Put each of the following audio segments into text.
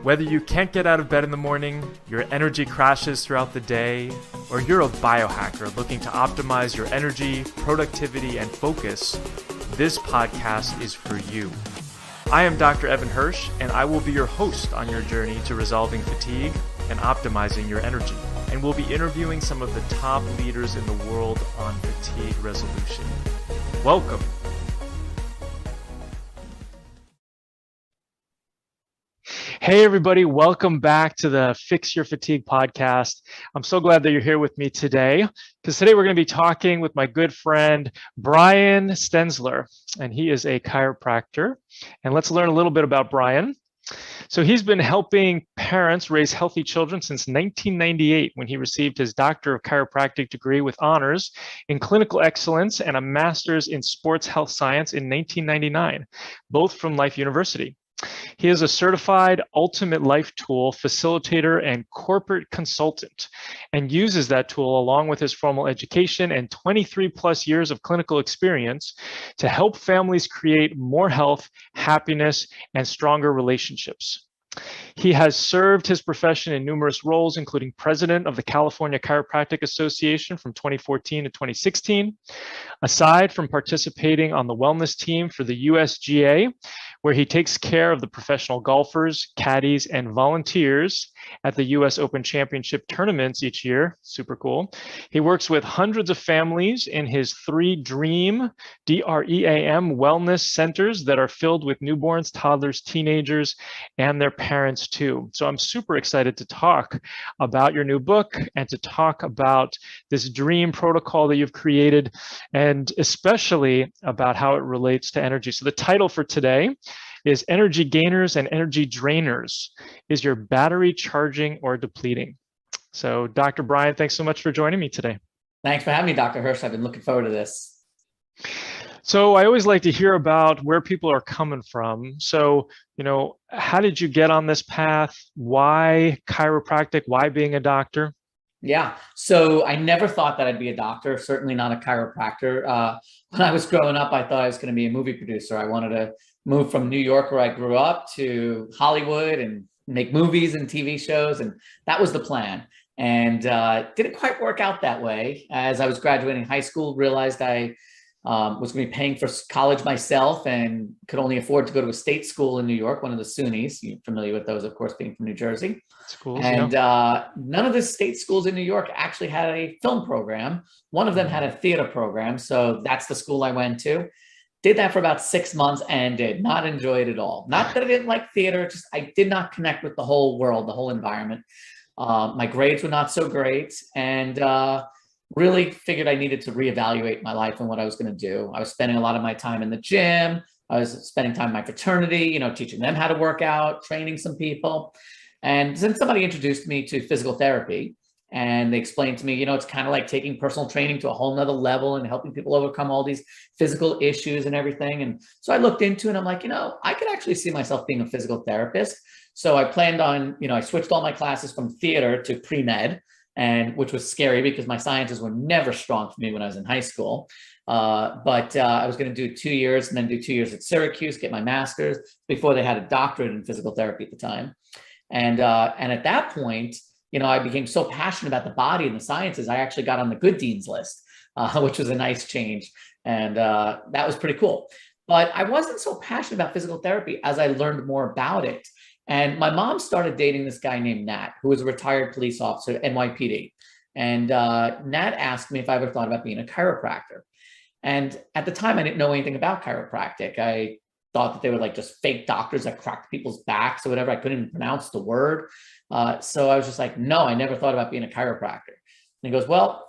Whether you can't get out of bed in the morning, your energy crashes throughout the day, or you're a biohacker looking to optimize your energy, productivity, and focus, this podcast is for you. I am Dr. Evan Hirsch, and I will be your host on your journey to resolving fatigue and optimizing your energy. And we'll be interviewing some of the top leaders in the world on fatigue resolution. Welcome. Hey, everybody. Welcome back to the Fix Your Fatigue podcast. I'm so glad that you're here with me today, because today we're going to be talking with my good friend, Brian Stenzler, and he is a chiropractor. And let's learn a little bit about Brian. So he's been helping parents raise healthy children since 1998, when he received his Doctor of Chiropractic degree with honors in clinical excellence and a master's in sports health science in 1999, both from Life University. He is a certified ultimate life tool facilitator and corporate consultant, and uses that tool along with his formal education and 23 plus years of clinical experience to help families create more health, happiness, and stronger relationships. He has served his profession in numerous roles, including president of the California Chiropractic Association from 2014 to 2016. Aside from participating on the wellness team for the USGA, where he takes care of the professional golfers, caddies, and volunteers at the US Open Championship tournaments each year. Super cool. He works with hundreds of families in his 3 DREAM, D-R-E-A-M, wellness centers that are filled with newborns, toddlers, teenagers, and their parents too. So I'm super excited to talk about your new book and to talk about this DREAM protocol that you've created, and especially about how it relates to energy. So the title for today is Energy Gainers and Energy Drainers. Is your battery charging or depleting? So Dr. Brian, thanks so much for joining me today. Thanks for having me, Dr. Hirsch. I've been looking forward to this. So I always like to hear about where people are coming from. So, how did you get on this path? Why chiropractic? Why being a doctor? Yeah. So I never thought that I'd be a doctor, certainly not a chiropractor. When I was growing up, I thought I was going to be a movie producer. I wanted to move from New York, where I grew up, to Hollywood and make movies and TV shows. And that was the plan. And didn't quite work out that way. As I was graduating high school, realized I was going to be paying for college myself and could only afford to go to a state school in New York, one of the SUNYs. You're familiar with those, of course, being from New Jersey. Schools, and none of the state schools in New York actually had a film program. One of them had a theater program. So that's the school I went to. Did that for about 6 months and did not enjoy it at all. Not that I didn't like theater, just I did not connect with the whole world, the whole environment. My grades were not so great, and really figured I needed to reevaluate my life and what I was going to do. I was spending a lot of my time in the gym. I was spending time in my fraternity, teaching them how to work out, training some people. And then somebody introduced me to physical therapy, and they explained to me, it's kind of like taking personal training to a whole nother level and helping people overcome all these physical issues and everything. And so I looked into it and I'm like, I could actually see myself being a physical therapist. So I planned on, I switched all my classes from theater to pre-med, and which was scary because my sciences were never strong for me when I was in high school. But I was going to do 2 years and then do 2 years at Syracuse, get my master's before they had a doctorate in physical therapy at the time. And at that point, I became so passionate about the body and the sciences, I actually got on the good dean's list, which was a nice change. And that was pretty cool. But I wasn't so passionate about physical therapy as I learned more about it. And my mom started dating this guy named Nat, who was a retired police officer at NYPD. And Nat asked me if I ever thought about being a chiropractor. And at the time, I didn't know anything about chiropractic. I thought that they were like just fake doctors that cracked people's backs or whatever. I couldn't even pronounce the word. So I was just like, no, I never thought about being a chiropractor. And he goes, well,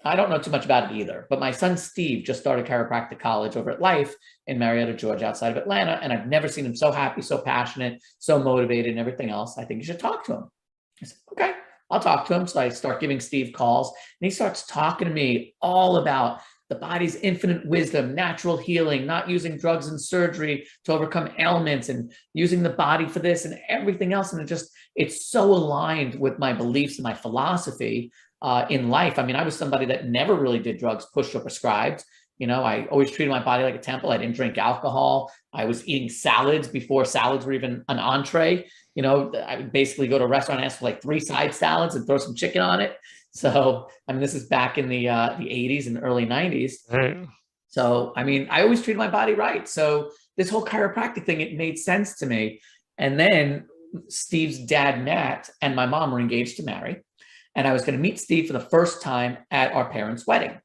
I don't know too much about it either, but my son Steve just started chiropractic college over at Life in Marietta, Georgia, outside of Atlanta. And I've never seen him so happy, so passionate, so motivated and everything else. I think you should talk to him. I said, okay, I'll talk to him. So I start giving Steve calls and he starts talking to me all about the body's infinite wisdom, natural healing, not using drugs and surgery to overcome ailments, and using the body for this and everything else. And it's so aligned with my beliefs and my philosophy in life. I mean, I was somebody that never really did drugs pushed or prescribed. I always treated my body like a temple. I didn't drink alcohol. I was eating salads before salads were even an entree. I would basically go to a restaurant and ask for like 3 side salads and throw some chicken on it. So, this is back in the 80s and early 90s. Right. So, I always treated my body right. So this whole chiropractic thing, it made sense to me. And then Steve's dad, Nat, and my mom were engaged to marry. And I was going to meet Steve for the first time at our parents' wedding.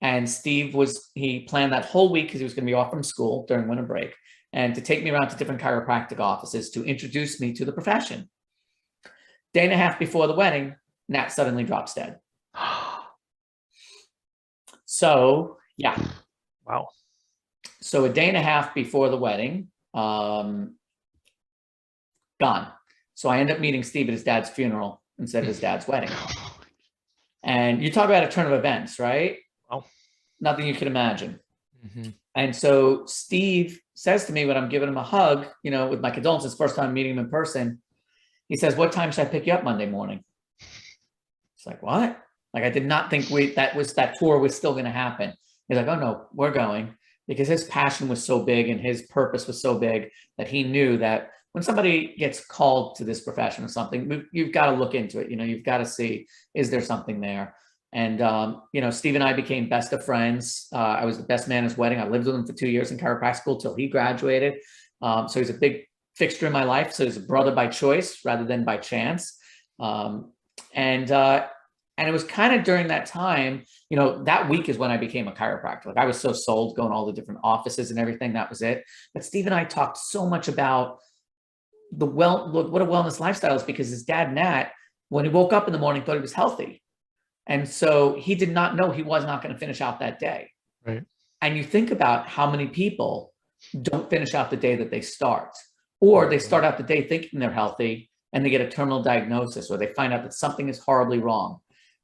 And Steve he planned that whole week because he was going to be off from school during winter break, and to take me around to different chiropractic offices to introduce me to the profession. Day and a half before the wedding, Nat suddenly drops dead. So, yeah. Wow. So a day and a half before the wedding, gone. So I end up meeting Steve at his dad's funeral instead of his dad's wedding. And you talk about a turn of events, right? Wow. Nothing you can imagine. Mm-hmm. And so Steve says to me when I'm giving him a hug, with my condolences, first time meeting him in person, he says, "What time should I pick you up Monday morning?" It's like, what? Like, I did not think that tour was still going to happen. He's like, "Oh no, we're going," because his passion was so big and his purpose was so big that he knew that when somebody gets called to this profession or something, you've got to look into it. You've got to see, is there something there? And, Steve and I became best of friends. I was the best man at his wedding. I lived with him for 2 years in chiropractic school till he graduated. So he's a big fixture in my life. So he's a brother by choice rather than by chance. And it was kind of during that time, that week is when I became a chiropractor. Like, I was so sold going all the different offices and everything. That was it. But Steve and I talked so much about what a wellness lifestyle is, because his dad, Nat, when he woke up in the morning, thought he was healthy. And so he did not know he was not going to finish out that day. Right. And you think about how many people don't finish out the day that they start, or they start out the day thinking they're healthy and they get a terminal diagnosis, or they find out that something is horribly wrong.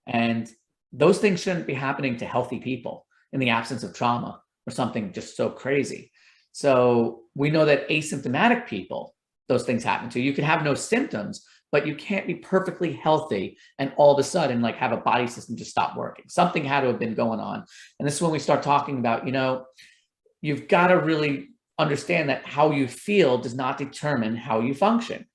And those things shouldn't be happening to healthy people in the absence of trauma or something just so crazy. So we know that asymptomatic people, those things happen to. You can have no symptoms, but you can't be perfectly healthy and all of a sudden have a body system just stop working. Something had to have been going on. And this is when we start talking about, you've got to really understand that how you feel does not determine how you function.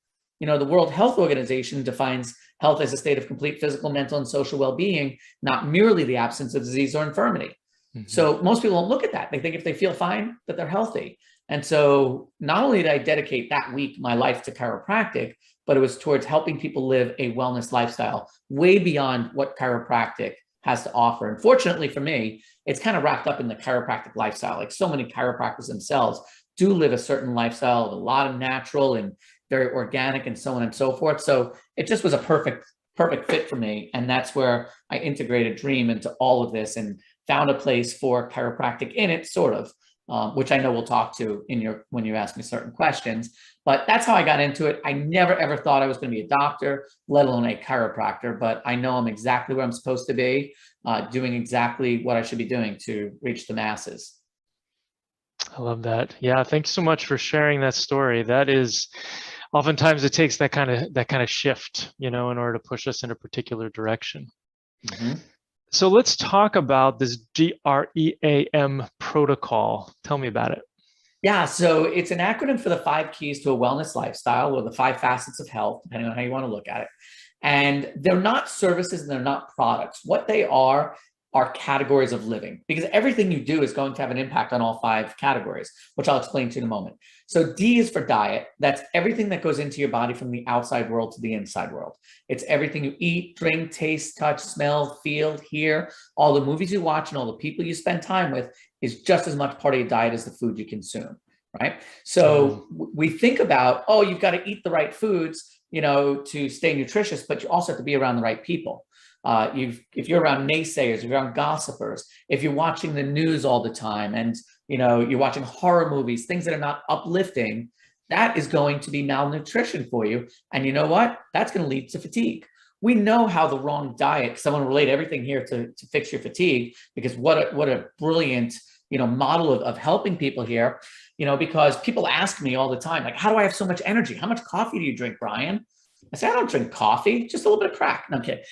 The World Health Organization defines health as a state of complete physical, mental, and social well-being, not merely the absence of disease or infirmity. Mm-hmm. So most people don't look at that. They think if they feel fine, that they're healthy. And so not only did I dedicate that week, my life to chiropractic, but it was towards helping people live a wellness lifestyle way beyond what chiropractic has to offer. And fortunately for me, it's kind of wrapped up in the chiropractic lifestyle. Like, so many chiropractors themselves do live a certain lifestyle, a lot of natural and very organic and so on and so forth. So it just was a perfect fit for me. And that's where I integrated Dream into all of this and found a place for chiropractic in it, sort of. Which I know we'll talk to when you ask me certain questions, but that's how I got into it. I never, ever thought I was going to be a doctor, let alone a chiropractor, but I know I'm exactly where I'm supposed to be, doing exactly what I should be doing to reach the masses. I love that. Yeah. Thanks so much for sharing that story. That is, oftentimes it takes that kind of shift, in order to push us in a particular direction. Mm-hmm. So let's talk about this DREAM protocol. Tell me about it. Yeah, so it's an acronym for the 5 keys to a wellness lifestyle, or the 5 facets of health, depending on how you want to look at it. And they're not services and they're not products. What they are categories of living, because everything you do is going to have an impact on all 5 categories, which I'll explain to you in a moment. So D is for diet. That's everything that goes into your body from the outside world to the inside world. It's everything you eat, drink, taste, touch, smell, feel, hear. All the movies you watch and all the people you spend time with is just as much part of your diet as the food you consume, right? So we think about, you've got to eat the right foods, to stay nutritious, but you also have to be around the right people. If you're around naysayers, if you're around gossipers, if you're watching the news all the time and, you're watching horror movies, things that are not uplifting, that is going to be malnutrition for you. And you know what? That's going to lead to fatigue. We know how the wrong diet, someone relate everything here to fix your fatigue, because what a brilliant, model of helping people here, because people ask me all the time, like, how do I have so much energy? How much coffee do you drink, Brian? I say, I don't drink coffee, just a little bit of crack. No, I'm kidding.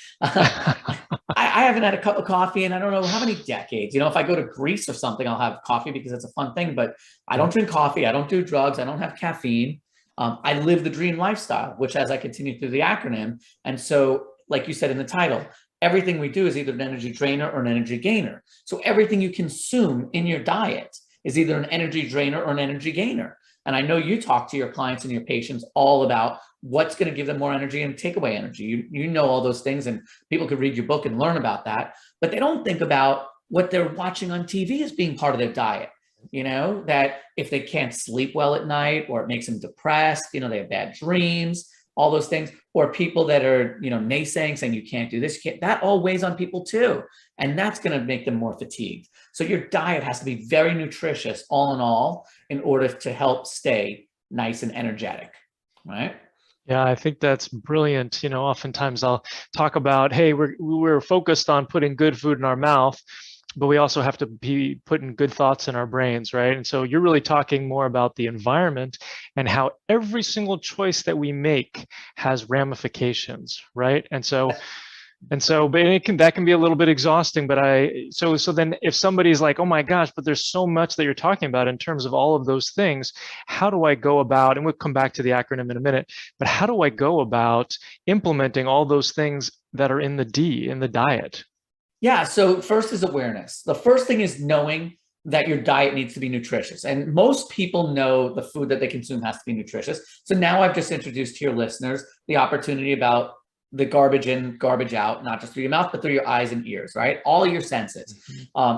I haven't had a cup of coffee in I don't know how many decades. If I go to Greece or something, I'll have coffee because it's a fun thing, but I don't drink coffee. I don't do drugs. I don't have caffeine. I live the dream lifestyle, which as I continue through the acronym. And so, like you said in the title, everything we do is either an energy drainer or an energy gainer. So everything you consume in your diet is either an energy drainer or an energy gainer. And I know you talk to your clients and your patients all about what's going to give them more energy and take away energy. You know all those things, and people could read your book and learn about that, but they don't think about what they're watching on TV as being part of their diet. That if they can't sleep well at night, or it makes them depressed, they have bad dreams, all those things, or people that are, naysaying, saying you can't do this, you can't, that all weighs on people too. And that's going to make them more fatigued. So your diet has to be very nutritious, all in all, in order to help stay nice and energetic, right? Yeah, I think that's brilliant. Oftentimes I'll talk about, hey, we're focused on putting good food in our mouth, but we also have to be putting good thoughts in our brains, right? And so you're really talking more about the environment and how every single choice that we make has ramifications, right? And so but that can be a little bit exhausting, but so then if somebody's like, oh my gosh, but there's so much that you're talking about in terms of all of those things, how do I go about, and we'll come back to the acronym in a minute, but how do I go about implementing all those things that are in the diet? Yeah. So first is awareness. The first thing is knowing that your diet needs to be nutritious. And most people know the food that they consume has to be nutritious. So now I've just introduced to your listeners the opportunity about the garbage in, garbage out, not just through your mouth, but through your eyes and ears, right? All of your senses.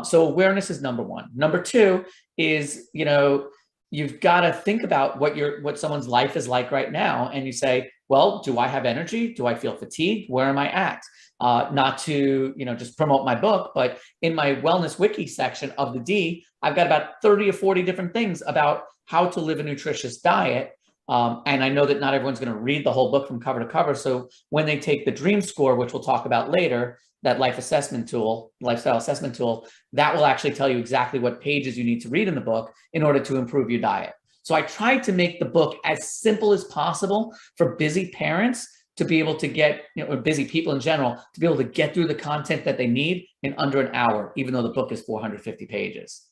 So awareness is number one. Number two is, you've got to think about what someone's life is like right now. And you say, well, do I have energy? Do I feel fatigued? Where am I at? Not to, just promote my book, but in my wellness wiki section of the D, I've got about 30 or 40 different things about how to live a nutritious diet. And I know that not everyone's going to read the whole book from cover to cover. So when they take the Dream Score, which we'll talk about later, that lifestyle assessment tool, that will actually tell you exactly what pages you need to read in the book in order to improve your diet. So I tried to make the book as simple as possible for busy parents to be able to get, or busy people in general, to be able to get through the content that they need in under an hour, even though the book is 450 pages.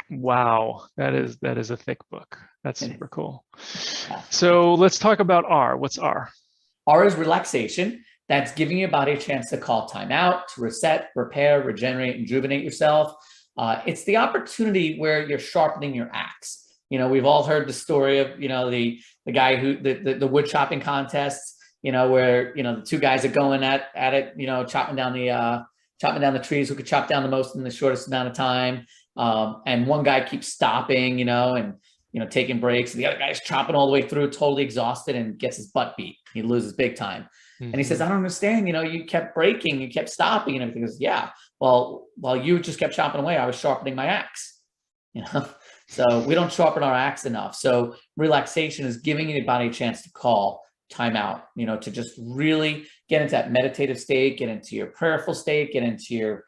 Wow, that is a thick book. That's super cool. So let's talk about R. What's R? R is relaxation. That's giving your body a chance to call time out, to reset, repair, regenerate, and rejuvenate yourself. It's the opportunity where you're sharpening your axe. We've all heard the story of, the guy who, the wood chopping contests, where, the two guys are going at it, chopping down the trees, who could chop down the most in the shortest amount of time. And one guy keeps stopping, and, taking breaks. The other guy's chopping all the way through, totally exhausted, and gets his butt beat. He loses big time. Mm-hmm. And he says, I don't understand. You kept breaking, you kept stopping, and everything. He goes, yeah, well, while you just kept chopping away, I was sharpening my axe. So we don't sharpen our axe enough. So relaxation is giving your body a chance to call time out, to just really get into that meditative state, get into your prayerful state, get into your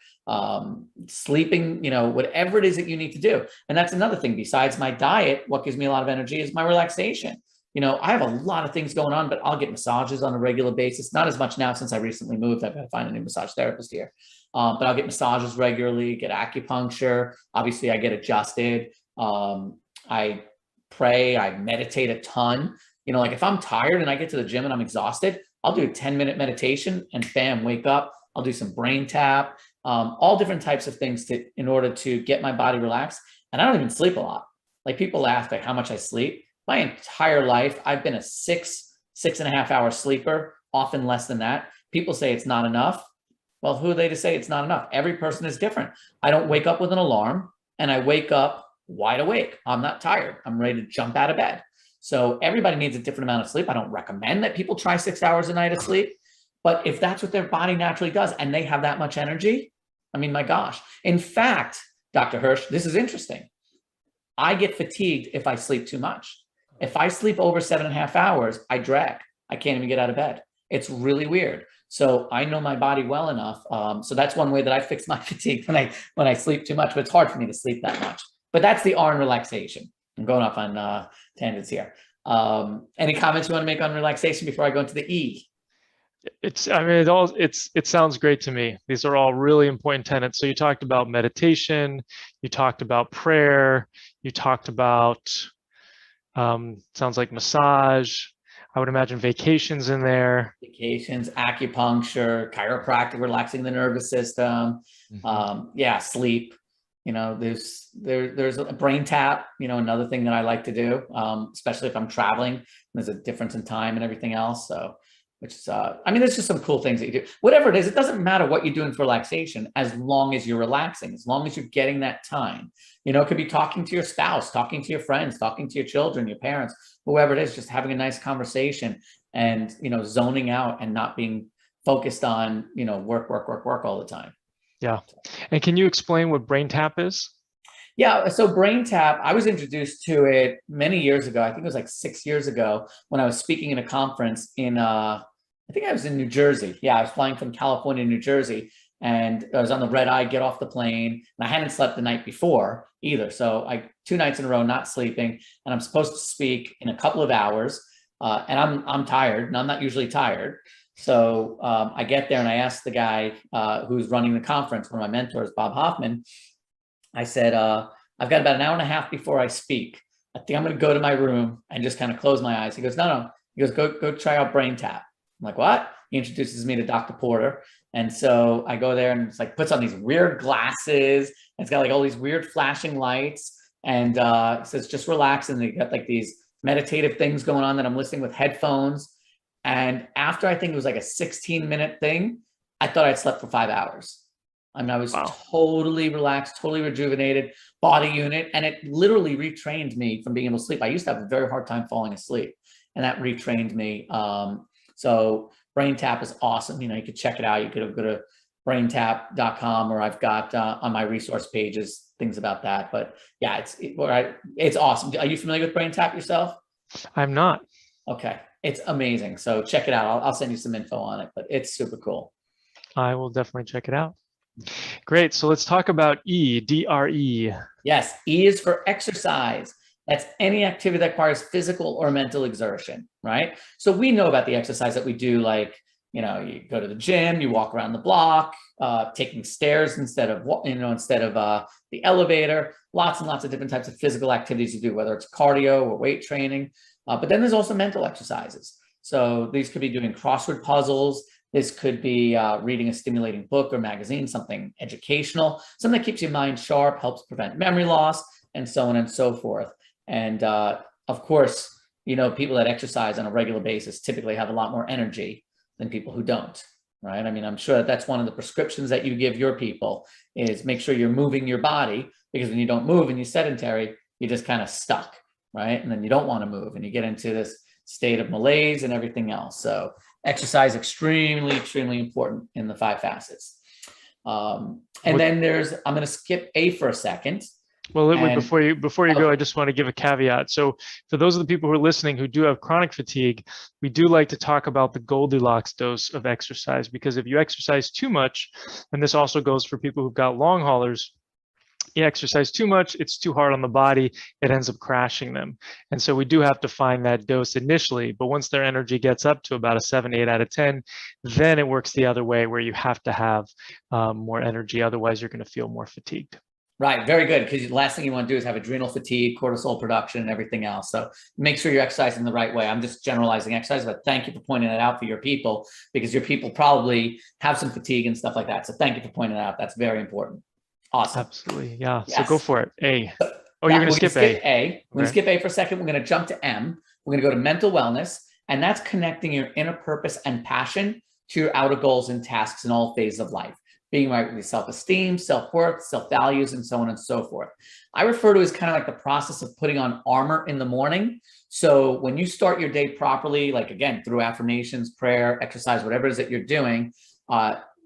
sleeping, whatever it is that you need to do. And that's another thing. Besides my diet, what gives me a lot of energy is my relaxation. I have a lot of things going on, but I'll get massages on a regular basis. Not as much now since I recently moved. I've got to find a new massage therapist here. But I'll get massages regularly, get acupuncture. Obviously, I get adjusted. I pray, I meditate a ton. Like if I'm tired and I get to the gym and I'm exhausted, I'll do a 10-minute meditation and bam, wake up. I'll do some brain tap, all different types of things in order to get my body relaxed. And I don't even sleep a lot. Like people ask how much I sleep. My entire life, I've been a 6.5 hour sleeper, often less than that. People say it's not enough. Well, who are they to say it's not enough? Every person is different. I don't wake up with an alarm, and I wake up wide awake. I'm not tired. I'm ready to jump out of bed. So everybody needs a different amount of sleep. I don't recommend that people try 6 hours a night of sleep, but if that's what their body naturally does and they have that much energy, I mean, my gosh. In fact, Dr. Hirsch, this is interesting. I get fatigued if I sleep too much. If I sleep over 7.5 hours, I drag. I can't even get out of bed. It's really weird. So I know my body well enough. So that's one way that I fix my fatigue when I sleep too much, but it's hard for me to sleep that much. But that's the R in relaxation. I'm going off on tangents here. Any comments you want to make on relaxation before I go into the E? I mean, it sounds great to me. These are all really important tenets. So you talked about meditation, you talked about prayer, you talked about, sounds like massage. I would imagine vacations in there. Vacations, acupuncture, chiropractic, relaxing the nervous system. Mhm. Yeah, sleep. There's a brain tap. Another thing that I like to do, especially if I'm traveling. There's a difference in time and everything else. So, which is, I mean, there's just some cool things that you do. Whatever it is, it doesn't matter what you're doing for relaxation, as long as you're relaxing, as long as you're getting that time. It could be talking to your spouse, talking to your friends, talking to your children, your parents, whoever it is, just having a nice conversation and, zoning out and not being focused on, work all the time. Yeah. And can you explain what brain tap is? Yeah, so brain tap, I was introduced to it many years ago. I think it was like 6 years ago when I was speaking in a conference in, I think I was in New Jersey. Yeah, I was flying from California to New Jersey, and I was on the red eye, get off the plane, and I hadn't slept the night before either. So 2 nights in a row, not sleeping, and I'm supposed to speak in a couple of hours, and I'm tired, and I'm not usually tired. So I get there and I asked the guy who's running the conference, one of my mentors, Bob Hoffman. I said, I've got about an hour and a half before I speak. I think I'm going to go to my room and just kind of close my eyes. He goes, no. He goes, go try out brain tap. I'm like, what? He introduces me to Dr. Porter. And so I go there and it's like puts on these weird glasses. And it's got like all these weird flashing lights. And he says, just relax. And they got like these meditative things going on that I'm listening with headphones. And after I think it was like a 16-minute thing, I thought I'd slept for 5 hours. I mean, I was totally relaxed, totally rejuvenated, body unit, and it literally retrained me from being able to sleep. I used to have a very hard time falling asleep, and that retrained me. So brain tap is awesome. You could check it out. You could go to braintap.com, or I've got on my resource pages things about that. But yeah, it's awesome. Are you familiar with brain tap yourself? I'm not. Okay, it's amazing. So check it out. I'll send you some info on it, but it's super cool. I will definitely check it out. Great. So let's talk about DRE. Yes, E is for exercise. That's any activity that requires physical or mental exertion, right? So we know about the exercise that we do, like, you go to the gym, you walk around the block, taking stairs instead of the elevator, lots and lots of different types of physical activities you do, whether it's cardio or weight training. But then there's also mental exercises. So these could be doing crossword puzzles. This could be reading a stimulating book or magazine, something educational, something that keeps your mind sharp, helps prevent memory loss, and so on and so forth. And of course, people that exercise on a regular basis typically have a lot more energy than people who don't, right? I mean, I'm sure that's one of the prescriptions that you give your people is make sure you're moving your body, because when you don't move and you're sedentary, you're just kind of stuck, right? And then you don't want to move and you get into this state of malaise and everything else. So exercise, extremely, extremely important in the 5 facets. And then I'm going to skip A for a second. Well, wait, before you go, I just want to give a caveat. So for those of the people who are listening who do have chronic fatigue, we do like to talk about the Goldilocks dose of exercise, because if you exercise too much, and this also goes for people who've got long haulers, you exercise too much, it's too hard on the body, it ends up crashing them. And so we do have to find that dose initially, but once their energy gets up to about a 7, 8 out of 10, then it works the other way, where you have to have more energy. Otherwise, you're going to feel more fatigued. Right. Very good. Because the last thing you want to do is have adrenal fatigue, cortisol production, and everything else. So make sure you're exercising the right way. I'm just generalizing exercise, but thank you for pointing that out for your people, because your people probably have some fatigue and stuff like that. So thank you for pointing that out. That's very important. Awesome. Absolutely. Yeah. Yes. So go for it. A. Oh, you're going to skip A. We're going to skip A for a second. We're going to jump to M. We're going to go to mental wellness, and that's connecting your inner purpose and passion to your outer goals and tasks in all phases of life. Being right with your self-esteem, self-worth, self-values, and so on and so forth. I refer to it as kind of like the process of putting on armor in the morning. So when you start your day properly, like again, through affirmations, prayer, exercise, whatever it is that you're doing,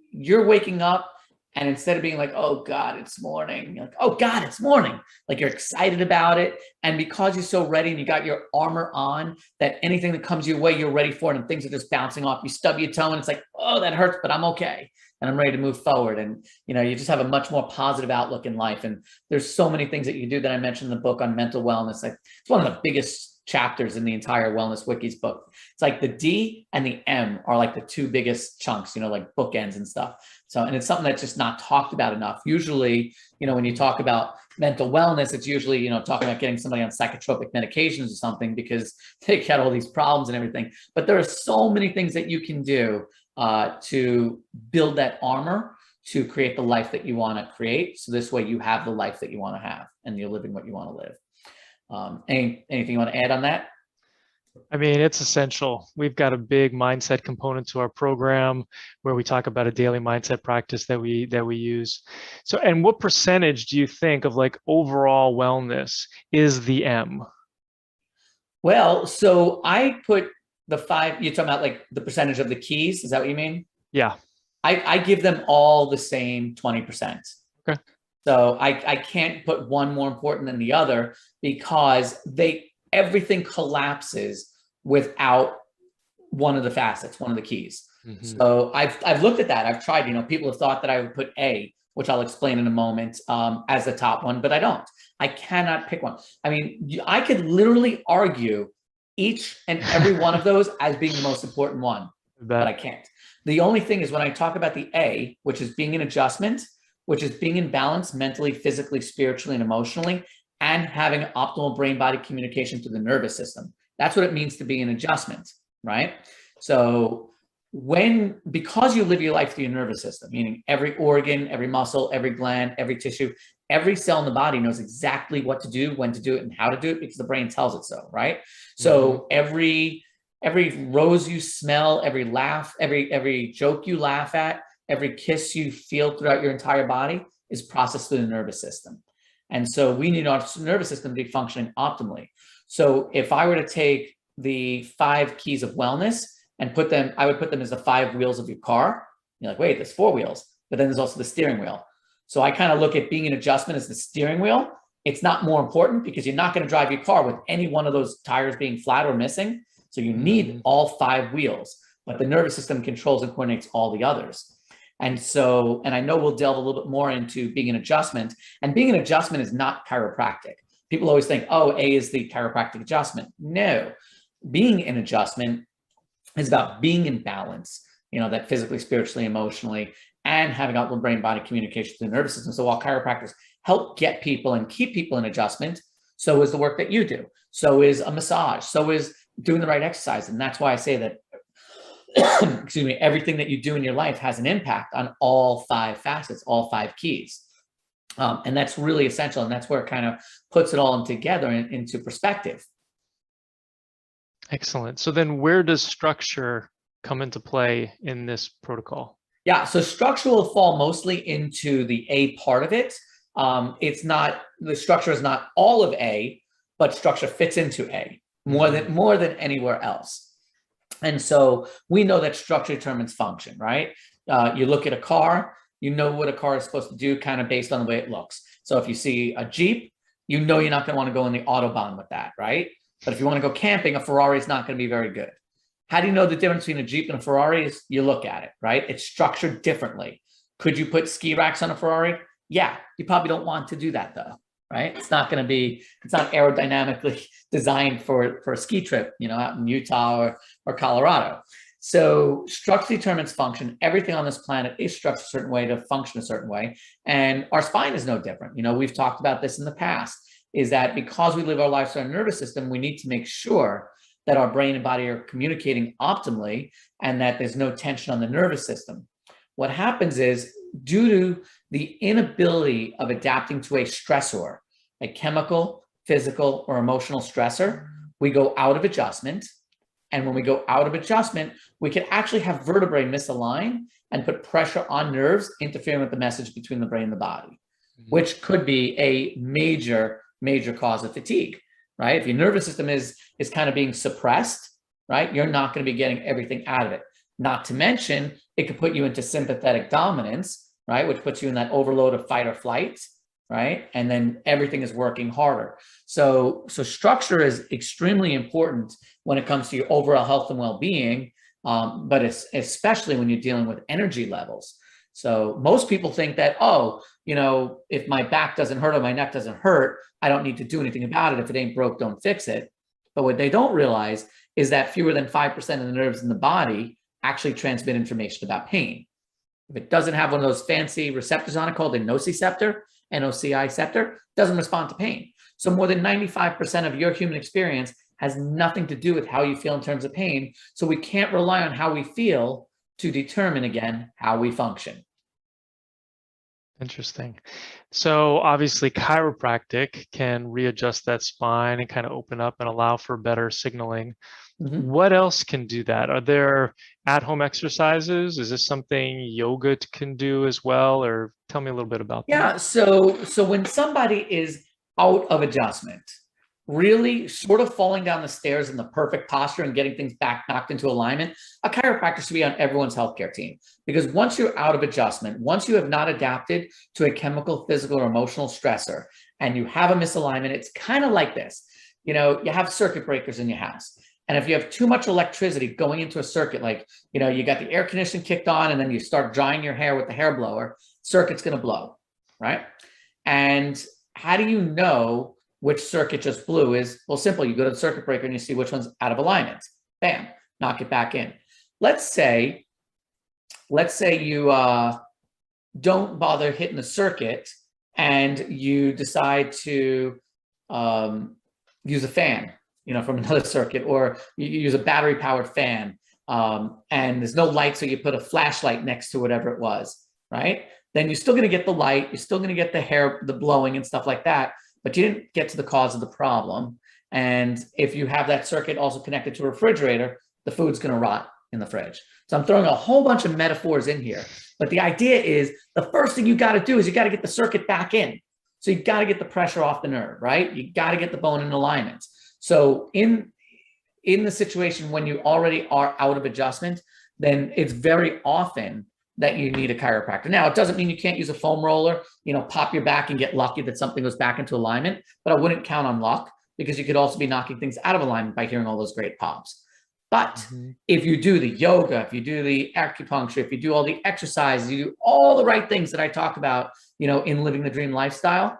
you're waking up, and instead of being like, oh God, it's morning, you're like, oh God, it's morning. Like you're excited about it. And because you're so ready and you got your armor on, that anything that comes your way, you're ready for it, and things are just bouncing off. You stub your toe and it's like, oh, that hurts, but I'm okay. And I'm ready to move forward. And, you just have a much more positive outlook in life. And there's so many things that you do that I mentioned in the book on mental wellness. Like it's one of the biggest chapters in the entire Wellness Wikis book. It's like the D and the M are like the two biggest chunks, like bookends and stuff. So, and it's something that's just not talked about enough. Usually, when you talk about mental wellness, it's usually, talking about getting somebody on psychotropic medications or something because they get all these problems and everything. But there are so many things that you can do to build that armor to create the life that you want to create. So this way you have the life that you want to have and you're living what you want to live. Anything you want to add on that? I mean, it's essential. We've got a big mindset component to our program where we talk about a daily mindset practice that we use. So, and what percentage do you think of like overall wellness is the M? Well, so I put the 5, you're talking about like the percentage of the keys. Is that what you mean? Yeah. I give them all the same 20%. Okay. So I can't put one more important than the other because everything collapses without one of the facets, one of the keys. Mm-hmm. So I've looked at that. I've tried, people have thought that I would put A, which I'll explain in a moment, as the top one, but I don't. I cannot pick one. I mean, I could literally argue each and every one of those as being the most important one, but I can't. The only thing is when I talk about the A, which is being an adjustment, which is being in balance mentally, physically, spiritually, and emotionally, and having optimal brain-body communication to the nervous system. That's what it means to be an adjustment, right? So because you live your life through your nervous system, meaning every organ, every muscle, every gland, every tissue, every cell in the body knows exactly what to do, when to do it, and how to do it because the brain tells it so, right? Mm-hmm. So every rose you smell, every laugh, every joke you laugh at, every kiss you feel throughout your entire body is processed through the nervous system. And so we need our nervous system to be functioning optimally. So if I were to take the 5 keys of wellness and I would put them as the 5 wheels of your car. You're like, wait, there's 4 wheels, but then there's also the steering wheel. So I kind of look at being an adjustment as the steering wheel. It's not more important because you're not going to drive your car with any one of those tires being flat or missing. So you need all 5 wheels, but the nervous system controls and coordinates all the others. And I know we'll delve a little bit more into being an adjustment, and being an adjustment is not chiropractic. People always think, oh, A is the chiropractic adjustment. No, being an adjustment is about being in balance, that physically, spiritually, emotionally, and having optimal brain-body communication to the nervous system. So while chiropractors help get people and keep people in adjustment, so is the work that you do. So is a massage. So is doing the right exercise. And that's why I say that excuse me, everything that you do in your life has an impact on all 5 facets, all 5 keys. And that's really essential. And that's where it kind of puts it all together into perspective. Excellent. So then where does structure come into play in this protocol? Yeah. So structure will fall mostly into the A part of it. The structure is not all of A, but structure fits into A more than anywhere else. And so we know that structure determines function, right? You look at a car, you know what a car is supposed to do kind of based on the way it looks. So if you see a Jeep, you're not going to want to go in the Autobahn with that, right? But if you want to go camping, a Ferrari is not going to be very good. How do you know the difference between a Jeep and a Ferrari? Is you look at it, right? It's structured differently. Could you put ski racks on a Ferrari? Yeah, you probably don't want to do that though, right? It's not aerodynamically designed for a ski trip, out in Utah or Colorado. So structure determines function. Everything on this planet is structured a certain way to function a certain way. And our spine is no different. We've talked about this in the past, is that because we live our lives through our nervous system, we need to make sure that our brain and body are communicating optimally and that there's no tension on the nervous system. What happens is, due to the inability of adapting to a stressor, a chemical, physical, or emotional stressor, we go out of adjustment. And when we go out of adjustment, we can actually have vertebrae misalign and put pressure on nerves, interfering with the message between the brain and the body, which could be a major, major cause of fatigue, right? If your nervous system is kind of being suppressed, right, you're not going to be getting everything out of it. Not to mention, it could put you into sympathetic dominance, right, which puts you in that overload of fight or flight, right? And then everything is working harder. So structure is extremely important when it comes to your overall health and well-being, but it's especially when you're dealing with energy levels. So most people think that, if my back doesn't hurt or my neck doesn't hurt, I don't need to do anything about it. If it ain't broke, don't fix it. But what they don't realize is that fewer than 5% of the nerves in the body actually transmit information about pain. If it doesn't have one of those fancy receptors on it called a nociceptor, NOCI doesn't respond to pain. So more than 95% of your human experience has nothing to do with how you feel in terms of pain. So we can't rely on how we feel to determine, again, how we function. Interesting. So obviously chiropractic can readjust that spine and kind of open up and allow for better signaling. What else can do that? Are there at-home exercises? Is this something yoga can do as well? Or tell me a little bit about that. Yeah, so when somebody is out of adjustment, really sort of falling down the stairs in the perfect posture and getting things back knocked into alignment, a chiropractor should be on everyone's healthcare team. Because once you're out of adjustment, once you have not adapted to a chemical, physical, or emotional stressor, and you have a misalignment, it's kind of like this. You have circuit breakers in your house. And if you have too much electricity going into a circuit, like, you got the air conditioning kicked on and then you start drying your hair with the hair blower, circuit's going to blow, right? And how do you know which circuit just blew? Is, well, simple. You go to the circuit breaker and you see which one's out of alignment. Bam, knock it back in. Let's say you don't bother hitting the circuit and you decide to use a fan, from another circuit, or you use a battery powered fan, and there's no light, so you put a flashlight next to whatever it was, right? Then you're still going to get the light, you're still going to get the hair, the blowing and stuff like that, but you didn't get to the cause of the problem. And if you have that circuit also connected to a refrigerator, the food's going to rot in the fridge. So I'm throwing a whole bunch of metaphors in here, but the idea is the first thing you got to do is you got to get the circuit back in. So you got to get the pressure off the nerve, right? You got to get the bone in alignment. So in the situation when you already are out of adjustment, then it's very often that you need a chiropractor. Now, it doesn't mean you can't use a foam roller, pop your back and get lucky that something goes back into alignment, but I wouldn't count on luck, because you could also be knocking things out of alignment by hearing all those great pops. But if you do the yoga, if you do the acupuncture, if you do all the exercises, you do all the right things that I talk about, in living the dream lifestyle,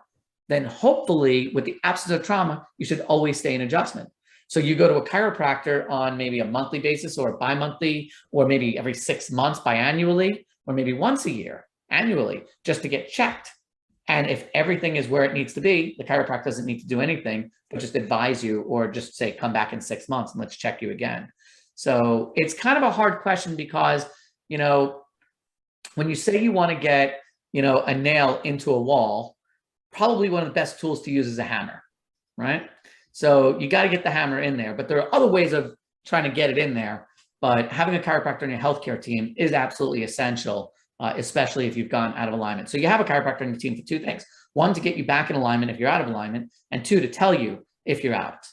then hopefully with the absence of trauma, you should always stay in adjustment. So you go to a chiropractor on maybe a monthly basis or bi-monthly, or maybe every 6 months biannually, or maybe once a year annually, just to get checked. And if everything is where it needs to be, the chiropractor doesn't need to do anything, but just advise you, or just say, come back in 6 months and let's check you again. So it's kind of a hard question, because, when you say you want to get, a nail into a wall, probably one of the best tools to use is a hammer, right? So you got to get the hammer in there, but there are other ways of trying to get it in there. But having a chiropractor on your healthcare team is absolutely essential, especially if you've gone out of alignment. So you have a chiropractor on your team for two things: one, to get you back in alignment if you're out of alignment, and two, to tell you if you're out.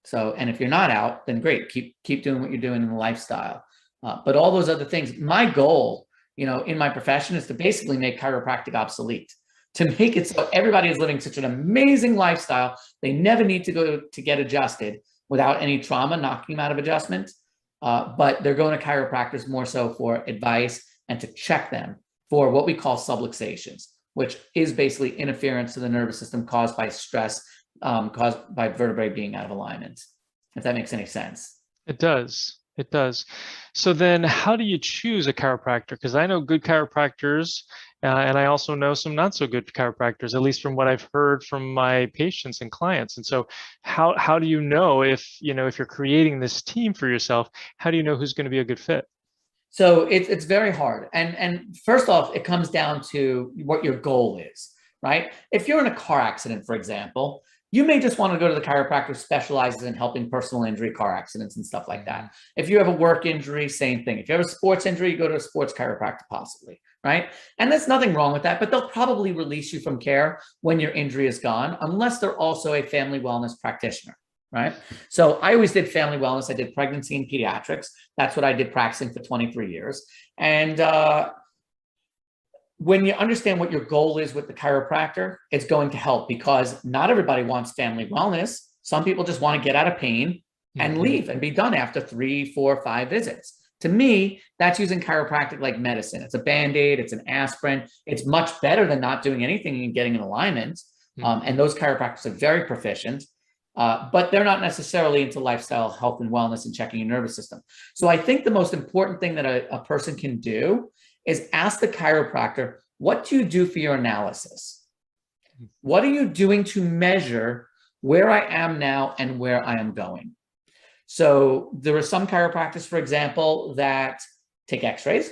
So, and if you're not out, then great, keep doing what you're doing in the lifestyle. But all those other things, my goal, in my profession, is to basically make chiropractic obsolete, to make it so everybody is living such an amazing lifestyle, they never need to go to get adjusted without any trauma knocking them out of adjustment. But they're going to chiropractors more so for advice and to check them for what we call subluxations, which is basically interference to the nervous system caused by stress, caused by vertebrae being out of alignment, if that makes any sense. It does. It does. So then how do you choose a chiropractor? Because I know good chiropractors, and I also know some not so good chiropractors, at least from what I've heard from my patients and clients. And so how do you know if you're creating this team for yourself, how do you know who's going to be a good fit? So it's very hard. And first off, it comes down to what your goal is, right? If you're in a car accident, for example, you may just want to go to the chiropractor who specializes in helping personal injury car accidents and stuff like that. If you have a work injury, same thing. If you have a sports injury, you go to a sports chiropractor possibly, right? And there's nothing wrong with that, but they'll probably release you from care when your injury is gone, unless they're also a family wellness practitioner, right? So I always did family wellness. I did pregnancy and pediatrics. That's what I did practicing for 23 years. And when you understand what your goal is with the chiropractor, it's going to help, because not everybody wants family wellness. Some people just want to get out of pain and leave and be done after 3, 4, 5 visits. To me, that's using chiropractic like medicine. It's a Band-Aid, it's an aspirin. It's much better than not doing anything and getting in alignment. And those chiropractors are very proficient. but they're not necessarily into lifestyle health and wellness and checking your nervous system. So I think the most important thing that a person can do is ask the chiropractor, what do you do for your analysis? What are you doing to measure where I am now and where I am going? So there are some chiropractors, for example, that take x-rays,